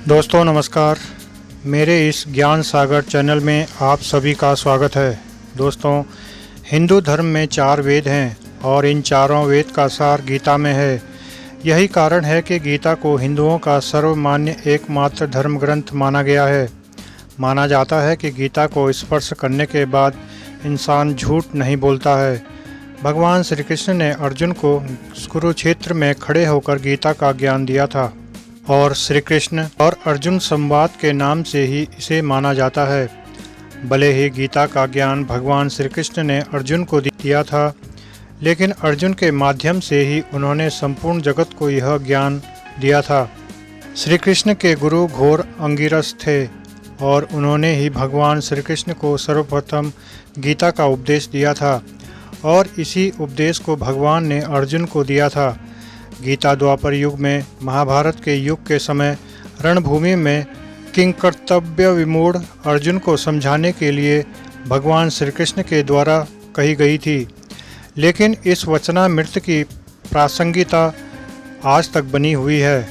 दोस्तों नमस्कार। मेरे इस ज्ञान सागर चैनल में आप सभी का स्वागत है। दोस्तों, हिंदू धर्म में 4 वेद हैं और इन चारों वेद का सार गीता में है। यही कारण है कि गीता को हिंदुओं का सर्वमान्य एकमात्र धर्म ग्रंथ माना गया है। माना जाता है कि गीता को स्पर्श करने के बाद इंसान झूठ नहीं बोलता है। भगवान श्री कृष्ण ने अर्जुन को कुरुक्षेत्र में खड़े होकर गीता का ज्ञान दिया था और श्री कृष्ण और अर्जुन संवाद के नाम से ही इसे माना जाता है। भले ही गीता का ज्ञान भगवान श्री कृष्ण ने अर्जुन को दिया था, लेकिन अर्जुन के माध्यम से ही उन्होंने संपूर्ण जगत को यह ज्ञान दिया था। श्री कृष्ण के गुरु घोर अंगिरस थे और उन्होंने ही भगवान श्री कृष्ण को सर्वप्रथम गीता का उपदेश दिया था और इसी उपदेश को भगवान ने अर्जुन को दिया था। गीता द्वापर युग में, महाभारत के युग के समय रणभूमि में किंकर्तव्य विमूढ़ अर्जुन को समझाने के लिए भगवान श्री कृष्ण के द्वारा कही गई थी। लेकिन इस वचनामृत की प्रासंगिकता आज तक बनी हुई है।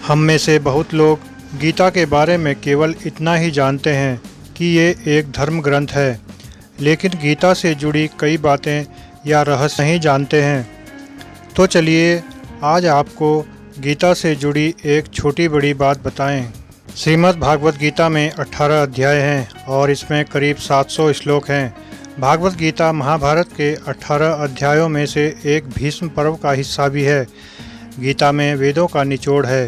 हम में से बहुत लोग गीता के बारे में केवल इतना ही जानते हैं कि ये एक धर्म ग्रंथ है, लेकिन गीता से जुड़ी कई बातें या रहस्य नहीं जानते हैं। तो चलिए आज आपको गीता से जुड़ी एक छोटी बड़ी बात बताएं। श्रीमद् भागवत गीता में 18 अध्याय हैं और इसमें करीब 700 श्लोक हैं। भागवत गीता महाभारत के 18 अध्यायों में से एक भीष्म पर्व का हिस्सा भी है। गीता में वेदों का निचोड़ है।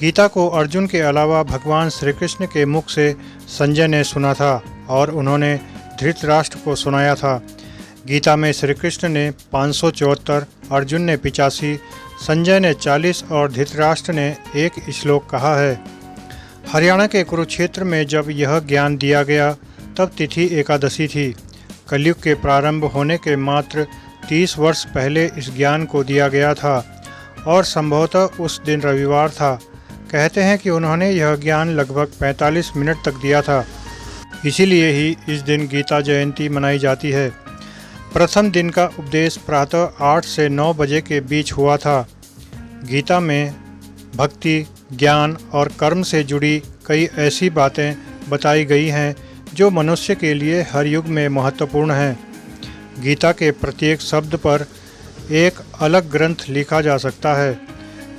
गीता को अर्जुन के अलावा भगवान श्री कृष्ण के मुख से संजय ने सुना था और उन्होंने धृतराष्ट्र को सुनाया था। गीता में श्री कृष्ण ने 574, अर्जुन ने 85, संजय ने 40 और धृतराष्ट्र ने 1 श्लोक कहा है। हरियाणा के कुरुक्षेत्र में जब यह ज्ञान दिया गया तब तिथि एकादशी थी। कलयुग के प्रारंभ होने के मात्र 30 वर्ष पहले इस ज्ञान को दिया गया था और संभवतः उस दिन रविवार था। कहते हैं कि उन्होंने यह ज्ञान लगभग 45 मिनट तक दिया था। इसीलिए ही इस दिन गीता जयंती मनाई जाती है। प्रथम दिन का उपदेश प्रातः 8 से 9 बजे के बीच हुआ था। गीता में भक्ति, ज्ञान और कर्म से जुड़ी कई ऐसी बातें बताई गई हैं जो मनुष्य के लिए हर युग में महत्वपूर्ण हैं। गीता के प्रत्येक शब्द पर एक अलग ग्रंथ लिखा जा सकता है।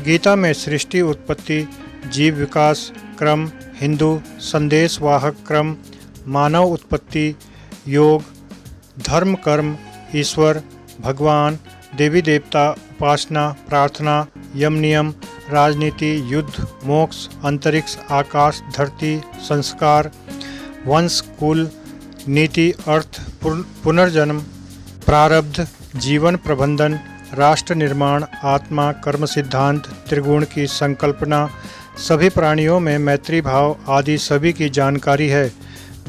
गीता में सृष्टि उत्पत्ति, जीव विकास क्रम, हिंदू संदेशवाहक क्रम, मानव उत्पत्ति, योग, धर्म कर्म, ईश्वर, भगवान, देवी देवता, उपासना, प्रार्थना, यम नियम, राजनीति, युद्ध, मोक्ष, अंतरिक्ष, आकाश, धरती, संस्कार, वंश, कुल, नीति, अर्थ, पुनर्जन्म, प्रारब्ध, जीवन प्रबंधन, राष्ट्र निर्माण, आत्मा, कर्म सिद्धांत, त्रिगुण की संकल्पना, सभी प्राणियों में मैत्री भाव आदि सभी की जानकारी है।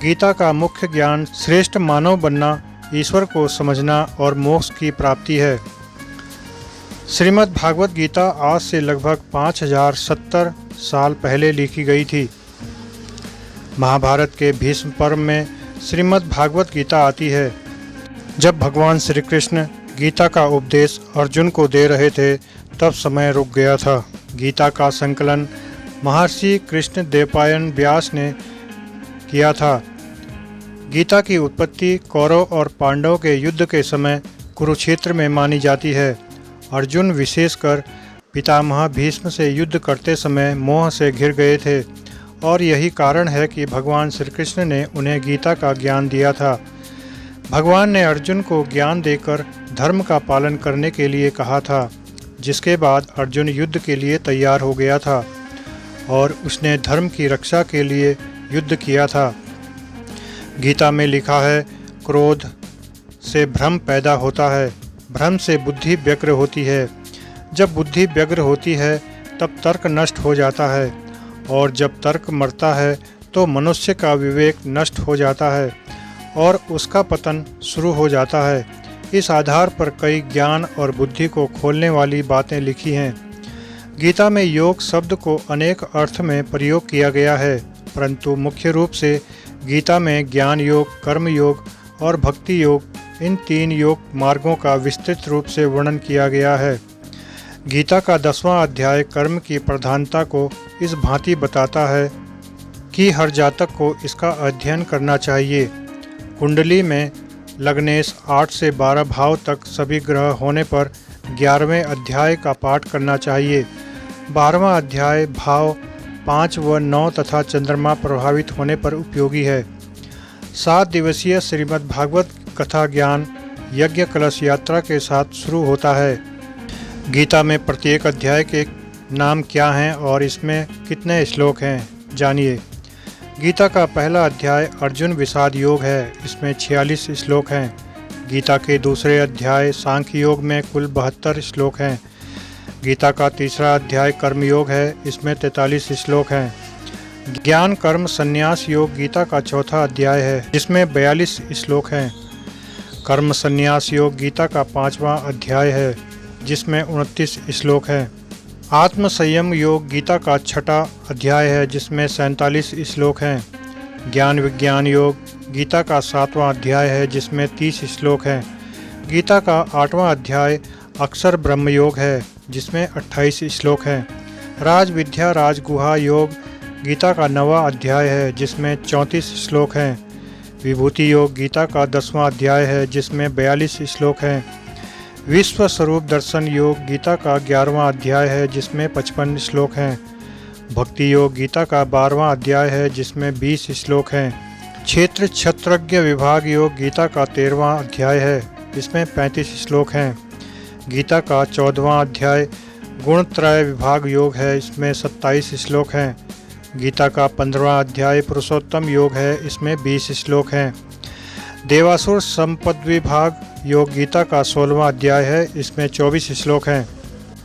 गीता का मुख्य ज्ञान श्रेष्ठ मानव बनना, ईश्वर को समझना और मोक्ष की प्राप्ति है। श्रीमद् भागवत गीता आज से लगभग 5070 साल पहले लिखी गई थी। महाभारत के भीष्म पर्व में श्रीमद् भागवत गीता आती है। जब भगवान श्री कृष्ण गीता का उपदेश अर्जुन को दे रहे थे तब समय रुक गया था। गीता का संकलन महर्षि कृष्ण द्वैपायन व्यास ने किया था। गीता की उत्पत्ति कौरव और पांडव के युद्ध के समय कुरुक्षेत्र में मानी जाती है। अर्जुन विशेषकर पितामह भीष्म से युद्ध करते समय मोह से घिर गए थे और यही कारण है कि भगवान श्री कृष्ण ने उन्हें गीता का ज्ञान दिया था। भगवान ने अर्जुन को ज्ञान देकर धर्म का पालन करने के लिए कहा था, जिसके बाद अर्जुन युद्ध के लिए तैयार हो गया था और उसने धर्म की रक्षा के लिए युद्ध किया था। गीता में लिखा है, क्रोध से भ्रम पैदा होता है, भ्रम से बुद्धि व्यग्र होती है, जब बुद्धि व्यग्र होती है तब तर्क नष्ट हो जाता है और जब तर्क मरता है तो मनुष्य का विवेक नष्ट हो जाता है और उसका पतन शुरू हो जाता है। इस आधार पर कई ज्ञान और बुद्धि को खोलने वाली बातें लिखी हैं। गीता में योग शब्द को अनेक अर्थ में प्रयोग किया गया है, परंतु मुख्य रूप से गीता में ज्ञान योग, कर्म योग और भक्ति योग, इन 3 योग मार्गों का विस्तृत रूप से वर्णन किया गया है। गीता का 10वां अध्याय कर्म की प्रधानता को इस भांति बताता है कि हर जातक को इसका अध्ययन करना चाहिए। कुंडली में लग्नेश 8 से 12 भाव तक सभी ग्रह होने पर 11वें अध्याय का पाठ करना चाहिए। 12वां अध्याय भाव 5 व 9 तथा चंद्रमा प्रभावित होने पर उपयोगी है। 7 दिवसीय श्रीमद् भागवत कथा ज्ञान यज्ञ कलश यात्रा के साथ शुरू होता है। गीता में प्रत्येक अध्याय के नाम क्या हैं और इसमें कितने श्लोक हैं, जानिए। गीता का पहला अध्याय अर्जुन विषाद योग है, इसमें 46 श्लोक हैं। गीता के दूसरे अध्याय सांख्य योग में कुल 72 श्लोक हैं। गीता का तीसरा अध्याय कर्म योग है, इसमें 43 श्लोक हैं। ज्ञान कर्म संन्यास योग गीता का चौथा अध्याय है, जिसमें 42 श्लोक हैं। कर्म संन्यास योग गीता का 5वां अध्याय है, जिसमें 29 श्लोक हैं। आत्म संयम योग गीता का 6ठा अध्याय है, जिसमें 47 श्लोक हैं। ज्ञान विज्ञान योग गीता का 7वां अध्याय है, जिसमें 30 श्लोक हैं। गीता का 8वां अध्याय अक्षर ब्रह्म योग है, जिसमें 28 श्लोक हैं। राज विद्या राजगुहा योग गीता का 9वां अध्याय है, जिसमें 34 श्लोक हैं। विभूति योग गीता का 10वां अध्याय है, जिसमें 42 श्लोक हैं। विश्व स्वरूप दर्शन योग गीता का 11वां अध्याय है, जिसमें 55 श्लोक हैं। भक्ति योग गीता का 12वां अध्याय है, जिसमें 20 श्लोक हैं। क्षेत्र क्षत्रज्ञ विभाग योग गीता का 13वां अध्याय है, जिसमें 35 श्लोक हैं। गीता का 14वां अध्याय गुणत्रय विभाग योग है, इसमें 27 श्लोक हैं। गीता का 15वां अध्याय पुरुषोत्तम योग है, इसमें 20 श्लोक हैं। देवासुर संपद्विभाग योग गीता का 16वां अध्याय है, इसमें 24 श्लोक हैं।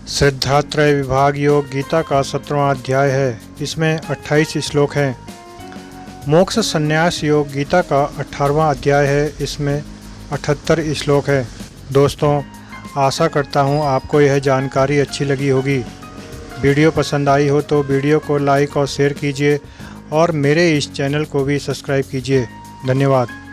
श्रद्धात्रय विभाग योग गीता का 17वां अध्याय है, इसमें 28 श्लोक हैं। मोक्ष संन्यास योग गीता का 18वां अध्याय है, इसमें 78 श्लोक हैं। दोस्तों, आशा करता हूँ आपको यह जानकारी अच्छी लगी होगी। वीडियो पसंद आई हो तो वीडियो को लाइक और शेयर कीजिए और मेरे इस चैनल को भी सब्सक्राइब कीजिए। धन्यवाद।